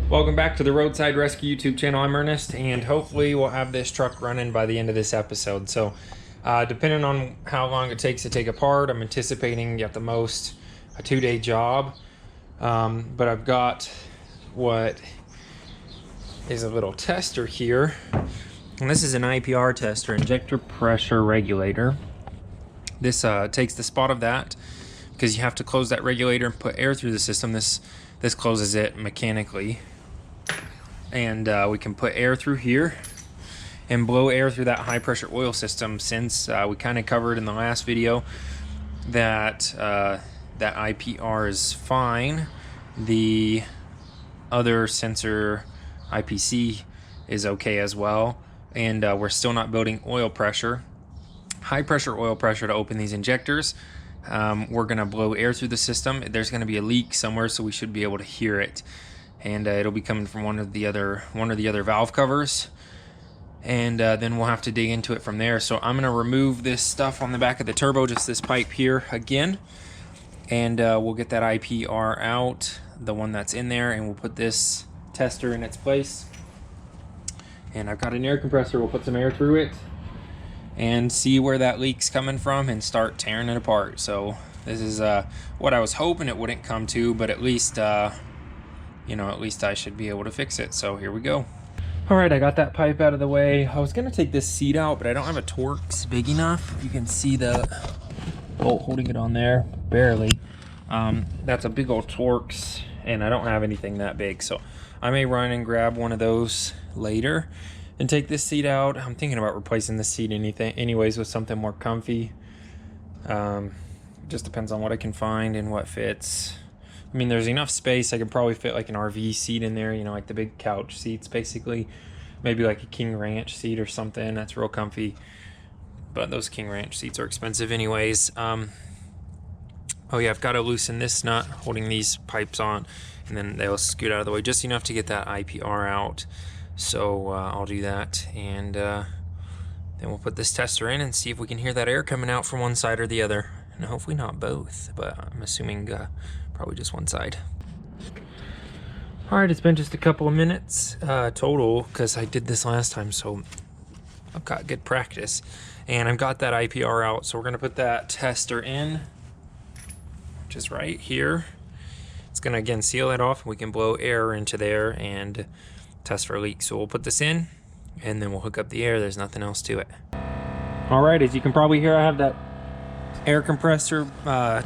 Welcome back to the Roadside Rescue YouTube channel. I'm Ernest, and hopefully we'll have this truck running by the end of this episode. So depending on how long it takes to take apart, I'm anticipating at the most a 2-day job. But I've got what is a little tester here, and this is an IPR tester, injector pressure regulator. This takes the spot of that because you have to close that regulator and put air through the system. This closes it mechanically. And we can put air through here and blow air through that high pressure oil system, since we kind of covered in the last video that that IPR is fine. The other sensor IPC is okay as well, and we're still not building oil pressure, high pressure oil pressure to open these injectors. We're gonna blow air through the system. There's gonna be a leak somewhere, so we should be able to hear it. And it'll be coming from one of the other valve covers, and then we'll have to dig into it from there. So I'm gonna remove this stuff on the back of the turbo, just this pipe here again, and we'll get that IPR out, the one that's in there, and we'll put this tester in its place. And I've got an air compressor. We'll put some air through it and see where that leak's coming from and start tearing it apart. So this is what I was hoping it wouldn't come to, but at least you know, at least I should be able to fix it. So here we go. All right, I got that pipe out of the way. I was gonna take this seat out, but I don't have a Torx big enough. You can see the bolt holding it on there, barely. That's a big old Torx, and I don't have anything that big. So I may run and grab one of those later and take this seat out. I'm thinking about replacing the seat anyways with something more comfy. Just depends on what I can find and what fits. I mean, there's enough space. I could probably fit like an RV seat in there, you know, like the big couch seats basically. Maybe like a King Ranch seat or something that's real comfy. But those King Ranch seats are expensive anyways. Oh yeah, I've got to loosen this nut holding these pipes on, and then they'll scoot out of the way just enough to get that IPR out. So I'll do that, and then we'll put this tester in and see if we can hear that air coming out from one side or the other. And hopefully not both, but I'm assuming probably just one side. All right, it's been just a couple of minutes total, because I did this last time, so I've got good practice. And I've got that IPR out, so we're gonna put that tester in, which is right here. It's gonna, again, seal it off, and we can blow air into there and test for leaks. So we'll put this in, and then we'll hook up the air. There's nothing else to it. All right, as you can probably hear, I have that air compressor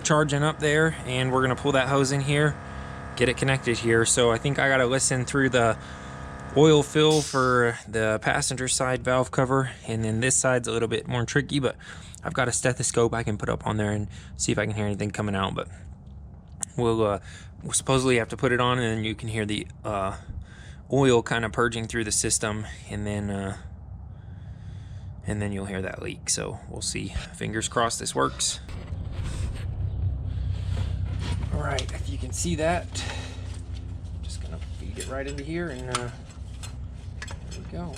charging up there, and we're gonna pull that hose in here, get it connected here. So I think I gotta listen through the oil fill for the passenger side valve cover, and then this side's a little bit more tricky, but I've got a stethoscope I can put up on there and see if I can hear anything coming out. But we'll supposedly have to put it on, and then you can hear the oil kind of purging through the system, and then you'll hear that leak. So we'll see. Fingers crossed this works. All right, if you can see that, just gonna feed it right into here, and there we go.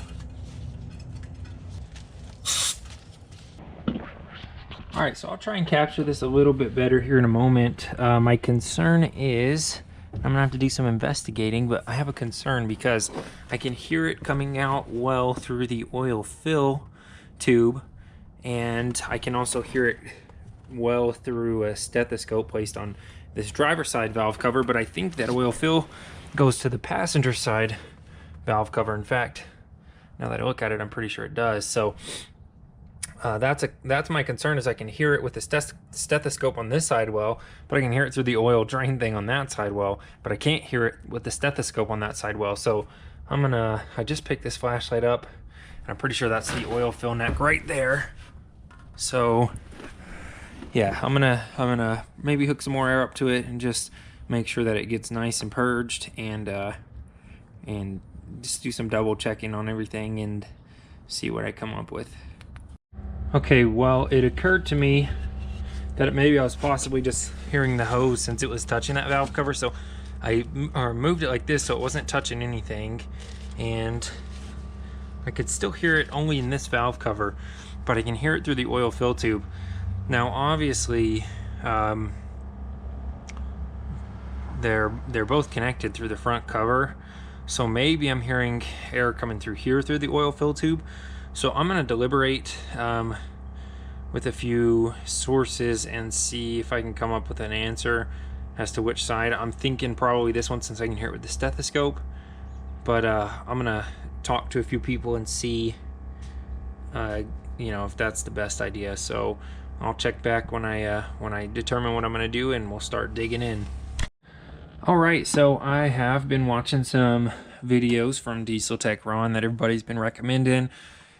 All right, so I'll try and capture this a little bit better here in a moment. My concern is, I'm gonna have to do some investigating, but I have a concern because I can hear it coming out well through the oil fill tube, and I can also hear it well through a stethoscope placed on this driver side valve cover, but I think that oil fill goes to the passenger side valve cover. In fact, now that I look at it, I'm pretty sure it does. So that's my concern, is I can hear it with the stethoscope on this side well, but I can hear it through the oil drain thing on that side well, but I can't hear it with the stethoscope on that side well. So I just picked this flashlight up, and I'm pretty sure that's the oil fill neck right there. So yeah, I'm gonna maybe hook some more air up to it and just make sure that it gets nice and purged, and just do some double checking on everything and see what I come up with. Okay, well, it occurred to me that maybe I was possibly just hearing the hose since it was touching that valve cover. So I moved it like this so it wasn't touching anything, and I could still hear it only in this valve cover, but I can hear it through the oil fill tube. Now obviously they're both connected through the front cover, So maybe I'm hearing air coming through here through the oil fill tube. So I'm going to deliberate with a few sources and see if I can come up with an answer as to which side. I'm thinking probably this one, since I can hear it with the stethoscope. But I'm going to talk to a few people and see you know, if that's the best idea. So I'll check back when I determine what I'm going to do, and we'll start digging in. All right, so I have been watching some videos from Diesel Tech Ron that everybody's been recommending,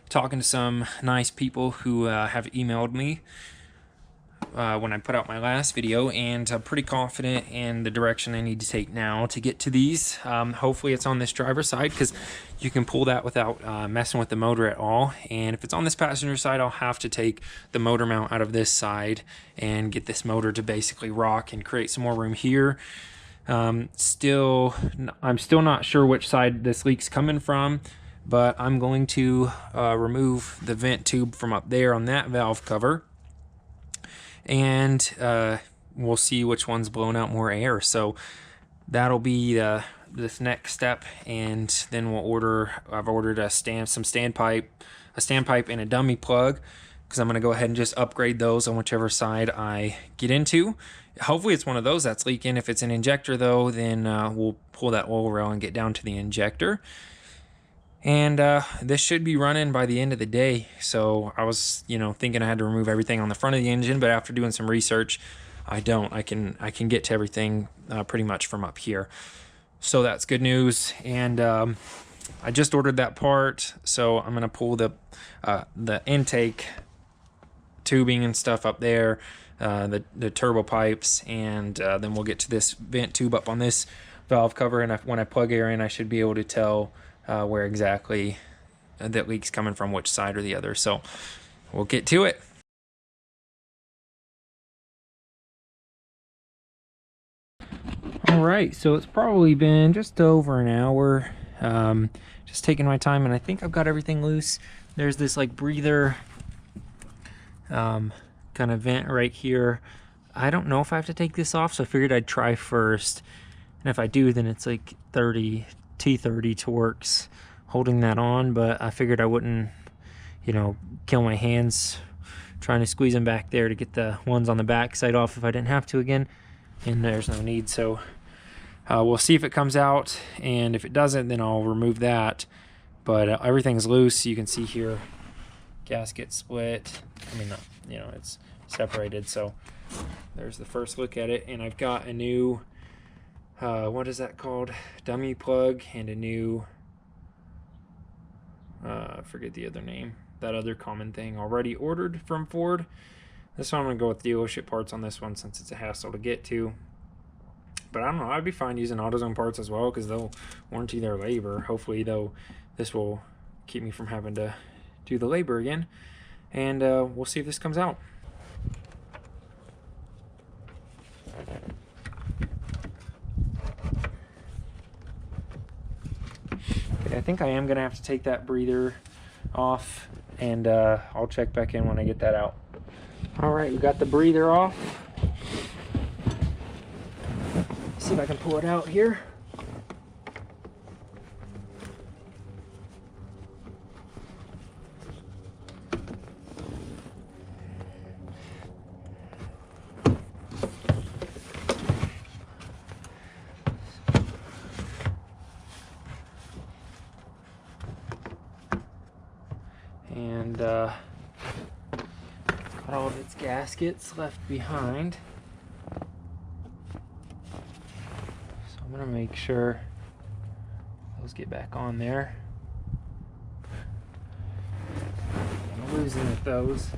talking to some nice people who have emailed me when I put out my last video, and I'm pretty confident in the direction I need to take now to get to these. Hopefully it's on this driver's side, because you can pull that without messing with the motor at all. And if it's on this passenger side, I'll have to take the motor mount out of this side and get this motor to basically rock and create some more room here. I'm still not sure which side this leak's coming from, but I'm going to remove the vent tube from up there on that valve cover, and we'll see which one's blowing out more air. So that'll be this next step, and then we'll I've ordered a standpipe and a dummy plug, because I'm going to go ahead and just upgrade those on whichever side I get into. Hopefully it's one of those that's leaking. If it's an injector though, then we'll pull that oil rail and get down to the injector. And this should be running by the end of the day. So I was, you know, thinking I had to remove everything on the front of the engine, but after doing some research, I don't. I can get to everything pretty much from up here. So that's good news. And I just ordered that part, so I'm gonna pull the intake tubing and stuff up there, the turbo pipes, and then we'll get to this vent tube up on this valve cover. And when I plug air in, I should be able to tell where exactly that leak's coming from, which side or the other. So we'll get to it. All right, so it's probably been just over an hour, just taking my time, and I think I've got everything loose. There's this like breather kind of vent right here. I don't know if I have to take this off, so I figured I'd try first, and if I do, then it's like T30 Torx holding that on. But I figured I wouldn't, you know, kill my hands trying to squeeze them back there to get the ones on the back side off if I didn't have to again, and there's no need. So we'll see if it comes out, and if it doesn't, then I'll remove that. But everything's loose. You can see here, gasket split. I mean, you know, it's separated. So there's the first look at it, and I've got a new what is that called, dummy plug, and a new I forget the other name, that other common thing already ordered from Ford. This one I'm gonna go with dealership parts on this one, since it's a hassle to get to. But I don't know, I'd be fine using AutoZone parts as well, because they'll warranty their labor. Hopefully though, this will keep me from having to do the labor again. And we'll see if this comes out. Okay, I think I am gonna have to take that breather off, and I'll check back in when I get that out. All right, we got the breather off. See if I can pull it out here. And got all of its gaskets left behind. So I'm gonna make sure those get back on there. I'm losing with those.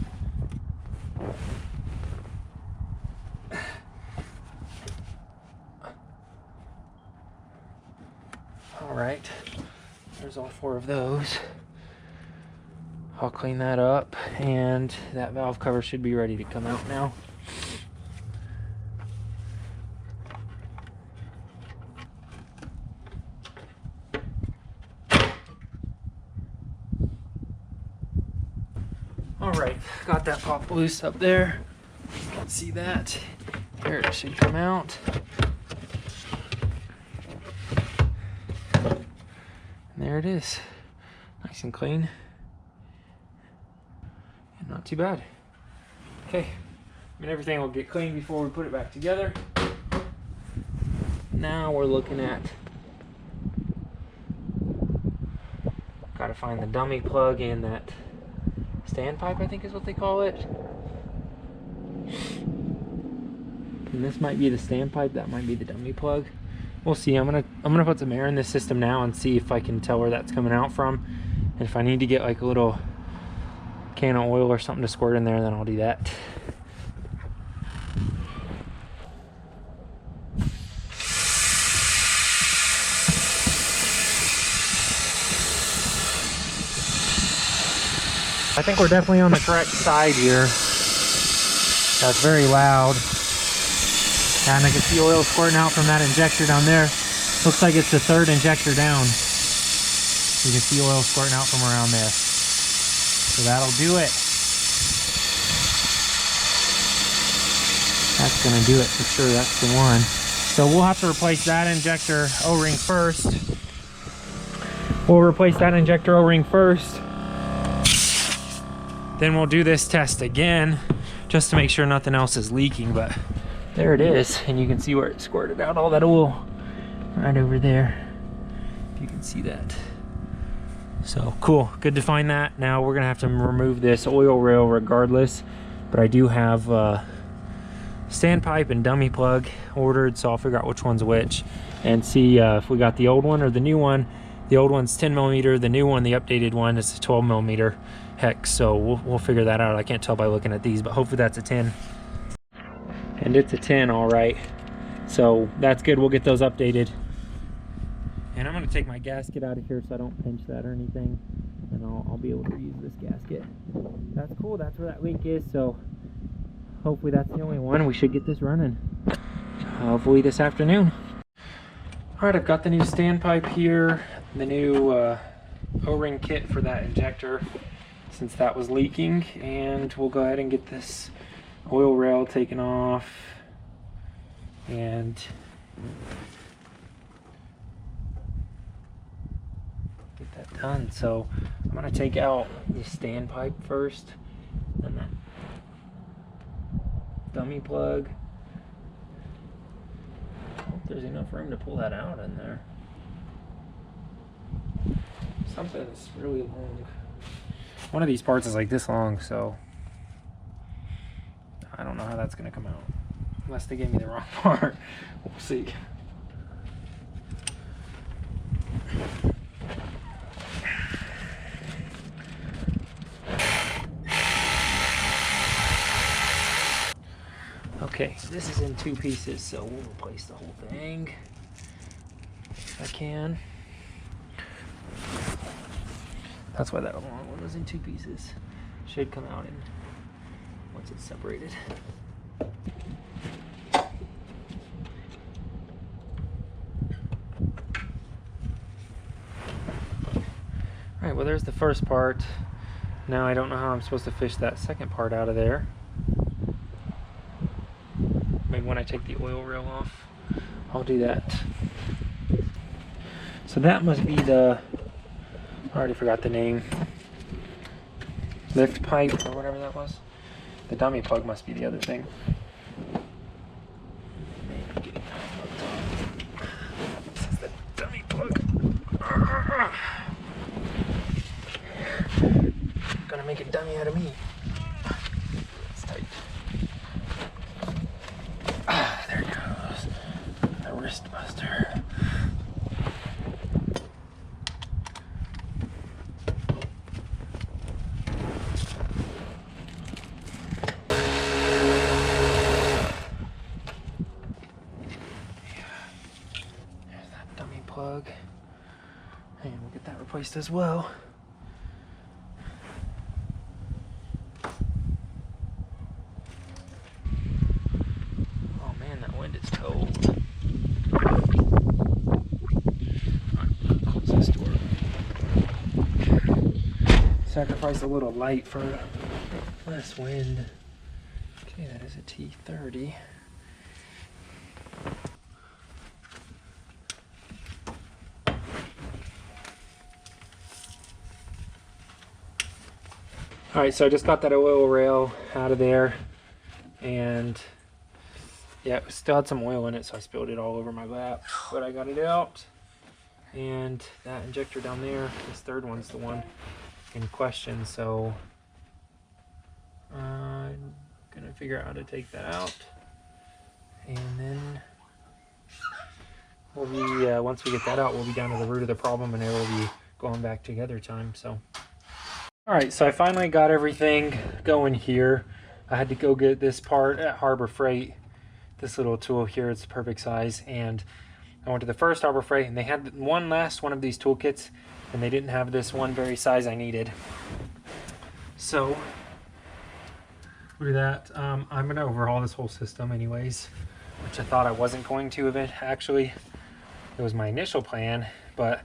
All right, there's all 4 of those. I'll clean that up, and that valve cover should be ready to come out now. All right, got that pop loose up there. You can see that. Here it should come out. there it is. Nice and clean. And not too bad. Okay. Everything will get clean before we put it back together. Now we're looking at, gotta find the dummy plug and that standpipe, I think is what they call it. And this might be the standpipe, that might be the dummy plug. We'll see. I'm gonna put some air in this system now and see if I can tell where that's coming out from. And if I need to get like a little can of oil or something to squirt in there, then I'll do that. I think we're definitely on the correct side here. That's very loud. And I can see oil squirting out from that injector down there. Looks like it's the third injector down. You can see oil squirting out from around there. So that'll do it. That's gonna do it for sure, that's the one. So we'll have to replace that injector O-ring first. We'll replace that injector O-ring first. Then we'll do this test again, just to make sure nothing else is leaking, but there it is. And you can see where it squirted out all that oil right over there. If you can see that. So cool, good to find that. Now we're gonna have to remove this oil rail regardless, but I do have standpipe and dummy plug ordered, so I'll figure out which one's which and see if we got the old one or the new one. The old one's 10mm, the new one, the updated one, is a 12mm hex, so we'll figure that out. I can't tell by looking at these, but hopefully that's a 10. And it's a 10, all right. So that's good, we'll get those updated. And I'm gonna take my gasket out of here so I don't pinch that or anything, and I'll be able to use this gasket. That's cool, that's where that leak is, so hopefully that's the only one. We should get this running, hopefully this afternoon. All right, I've got the new standpipe here, the new O-ring kit for that injector, since that was leaking, and we'll go ahead and get this oil rail taken off and get that done. So I'm gonna take out the standpipe first, and that dummy plug. I hope there's enough room to pull that out in there. Something's really long. One of these parts is like this long, so I don't know how that's gonna come out. Unless they gave me the wrong part. We'll see. Okay, this is in 2 pieces, so we'll replace the whole thing if I can. That's why that long one was in 2 pieces. Should come out in once it's separated. Alright, well there's the first part. Now I don't know how I'm supposed to fish that second part out of there. Maybe when I take the oil rail off, I'll do that. So that must be the, I already forgot the name, lift pipe or whatever that was. The dummy plug must be the other thing. This is the dummy plug. Gonna make a dummy out of me. It's tight. There it goes. The wrist buster. Plug, and we'll get that replaced as well. Oh man, that wind is cold. Alright, close this door. Sacrifice a little light for less wind. Okay, that is a T30. All right, so I just got that oil rail out of there, and yeah, it still had some oil in it, so I spilled it all over my lap, but I got it out. And that injector down there, this third one's the one in question, so I'm gonna figure out how to take that out, and then we'll be once we get that out, we'll be down to the root of the problem, and it will be going back together time. So all right, so I finally got everything going here. I had to go get this part at Harbor Freight, this little tool here. It's the perfect size, and I went to the first Harbor Freight, and they had one last one of these toolkits, and they didn't have this one very size I needed. So look at that. I'm gonna overhaul this whole system anyways, which I thought I wasn't going to of it. Actually, it was my initial plan, but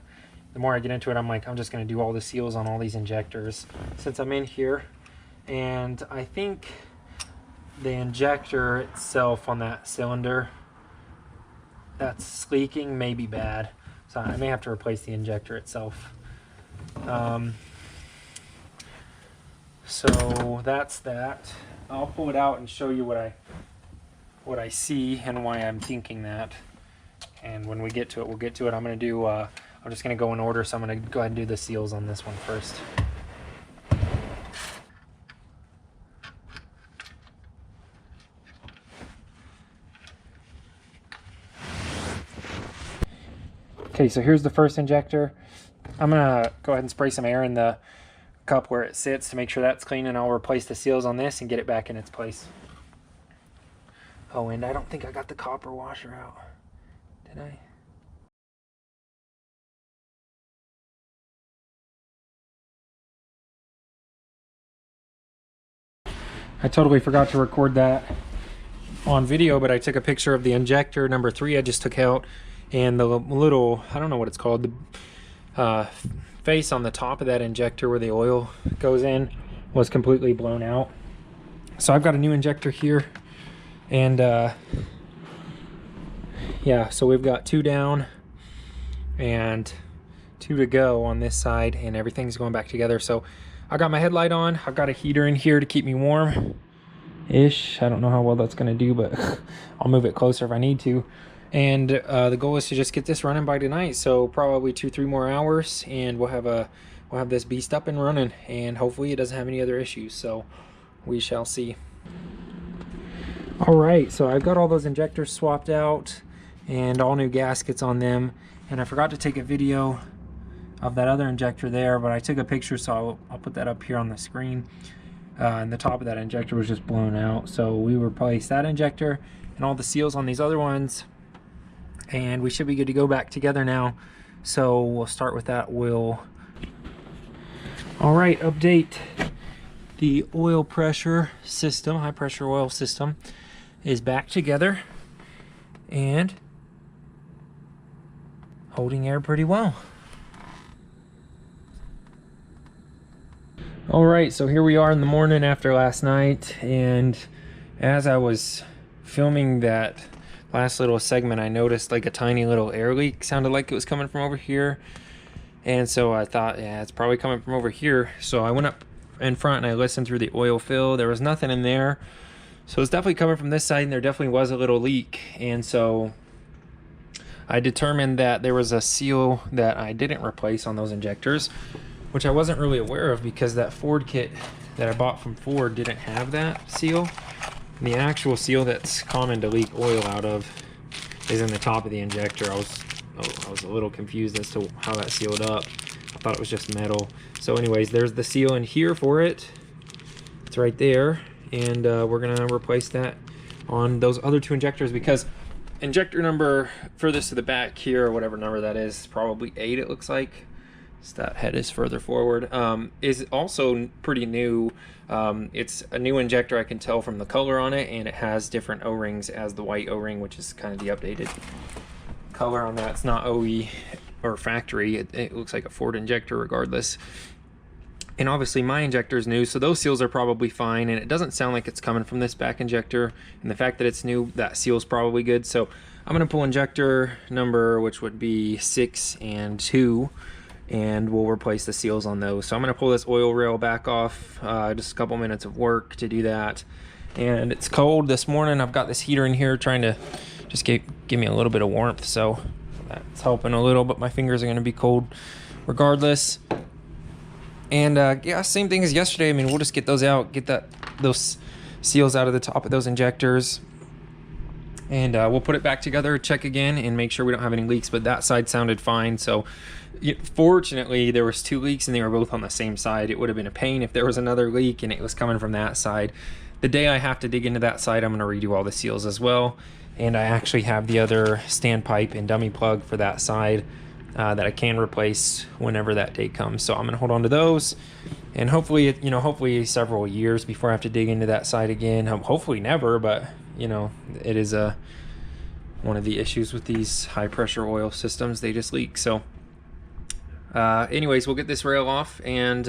the more I get into it, I'm like, I'm just gonna do all the seals on all these injectors since I'm in here. And I think the injector itself on that cylinder that's leaking may be bad, so I may have to replace the injector itself. So that's that. I'll pull it out and show you what I see and why I'm thinking that. And when we get to it, we'll get to it. I'm gonna do I'm just gonna go in order, so I'm gonna go ahead and do the seals on this one first. Okay, so here's the first injector. I'm gonna go ahead and spray some air in the cup where it sits to make sure that's clean, and I'll replace the seals on this and get it back in its place. Oh, and I don't think I got the copper washer out. Did I? I totally forgot to record that on video, but I took a picture of the injector number 3 I just took out, and the little, I don't know what it's called, the face on the top of that injector where the oil goes in was completely blown out. So I've got a new injector here, and yeah, so we've got 2 down and 2 to go on this side, and everything's going back together. So I got my headlight on. I've got a heater in here to keep me warm-ish. I don't know how well that's gonna do, but I'll move it closer if I need to. And the goal is to just get this running by tonight, so probably 2-3 more hours, and we'll have this beast up and running, and hopefully it doesn't have any other issues, so we shall see. All right, so I've got all those injectors swapped out and all new gaskets on them, and I forgot to take a video of that other injector there, but I took a picture, so I'll put that up here on the screen. And the top of that injector was just blown out, so we replaced that injector and all the seals on these other ones, and we should be good to go back together now. So we'll start with that oil. All right, update. The oil pressure system, high pressure oil system, is back together and holding air pretty well. All right, so here we are in the morning after last night, and as I was filming that last little segment, I noticed like a tiny little air leak. Sounded like it was coming from over here, and so I thought, yeah, it's probably coming from over here. So I went up in front and I listened through the oil fill. There was nothing in there, so it's definitely coming from this side, and there definitely was a little leak. And so I determined that there was a seal that I didn't replace on those injectors, which I wasn't really aware of because that Ford kit that I bought from Ford didn't have that seal. And the actual seal that's common to leak oil out of is in the top of the injector. I was a little confused as to how that sealed up. I thought it was just metal. So anyways, there's the seal in here for it. It's right there, and we're gonna replace that on those other 2 injectors, because injector number furthest to the back here, or whatever number that is, probably 8 it looks like. So that head is further forward, is also pretty new. It's a new injector, I can tell from the color on it, and it has different O-rings as the white O-ring, which is kind of the updated color on that. It's not OE or factory. It looks like a Ford injector regardless. And obviously my injector is new, so those seals are probably fine, and it doesn't sound like it's coming from this back injector, and the fact that it's new, that seal's probably good. So I'm going to pull injector number, which would be 6 and 2, and we'll replace the seals on those. So I'm going to pull this oil rail back off, just a couple minutes of work to do that. And it's cold this morning. I've got this heater in here trying to just give me a little bit of warmth, so that's helping a little, but my fingers are going to be cold regardless. And yeah, same thing as yesterday. I mean, we'll just get those out, get those seals out of the top of those injectors, and we'll put it back together, check again, and make sure we don't have any leaks. But that side sounded fine. So fortunately, there was 2 leaks and they were both on the same side. It would have been a pain if there was another leak and it was coming from that side. The day I have to dig into that side, I'm going to redo all the seals as well. And I actually have the other standpipe and dummy plug for that side that I can replace whenever that day comes. So I'm going to hold on to those, and hopefully, you know, hopefully several years before I have to dig into that side again. Hopefully never, but you know, it is one of the issues with these high pressure oil systems. They just leak. So anyways, we'll get this rail off and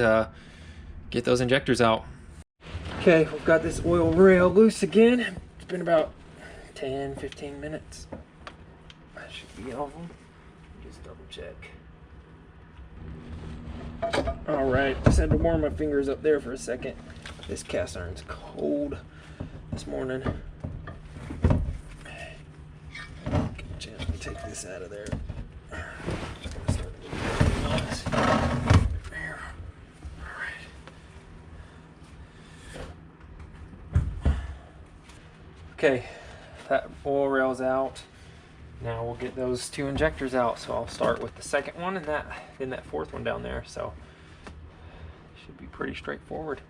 get those injectors out. Okay, we've got this oil rail loose again. It's been about 10-15 minutes. That should be all of them. Just double check. All right, just had to warm my fingers up there for a second. This cast iron's cold this morning. Gently take this out of there. Just gonna start moving this. There. All right. Okay, that oil rail's out. Now we'll get those 2 injectors out. So I'll start with the second one and then that 4th one down there. So should be pretty straightforward.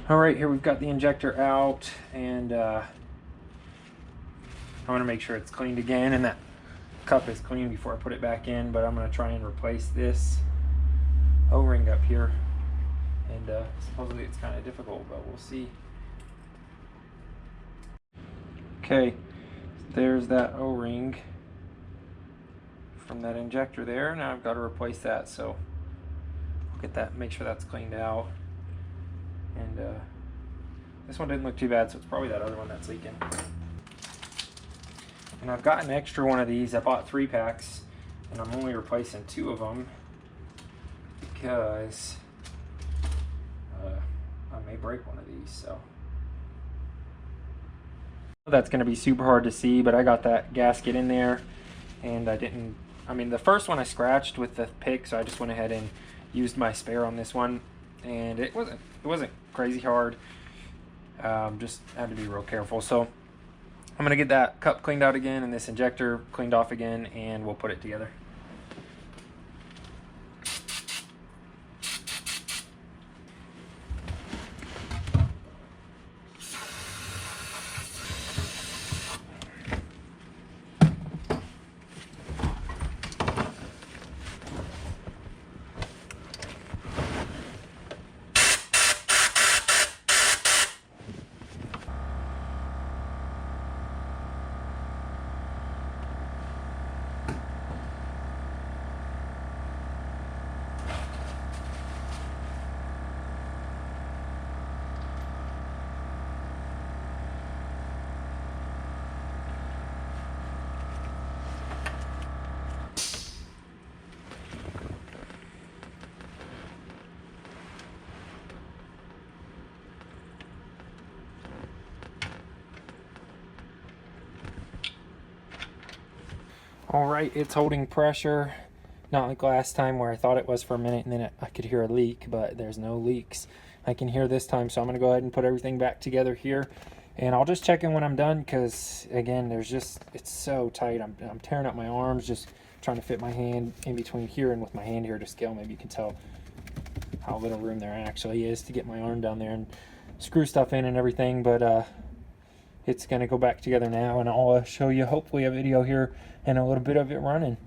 All right, here we've got the injector out, and I want to make sure it's cleaned again and that cup is clean before I put it back in. But I'm going to try and replace this O-ring up here, and supposedly it's kind of difficult, but we'll see. Okay, there's that O-ring from that injector there. Now I've got to replace that, so I'll get that, make sure that's cleaned out. And this one didn't look too bad, so it's probably that other one that's leaking. And I've got an extra one of these. I bought 3 packs, and I'm only replacing 2 of them because I may break one of these. So that's going to be super hard to see, but I got that gasket in there, and I mean, the first one I scratched with the pick, so I just went ahead and used my spare on this one, and it wasn't crazy hard. Just had to be real careful. So I'm gonna get that cup cleaned out again and this injector cleaned off again, and we'll put it together. All right, it's holding pressure. Not like last time where I thought it was for a minute and then I could hear a leak, but there's no leaks I can hear this time. So I'm gonna go ahead and put everything back together here, and I'll just check in when I'm done, because again, it's so tight. I'm tearing up my arms just trying to fit my hand in between here and with my hand here to scale. Maybe you can tell how little room there actually is to get my arm down there and screw stuff in and everything. But it's gonna go back together now, and I'll show you hopefully a video here and a little bit of it running.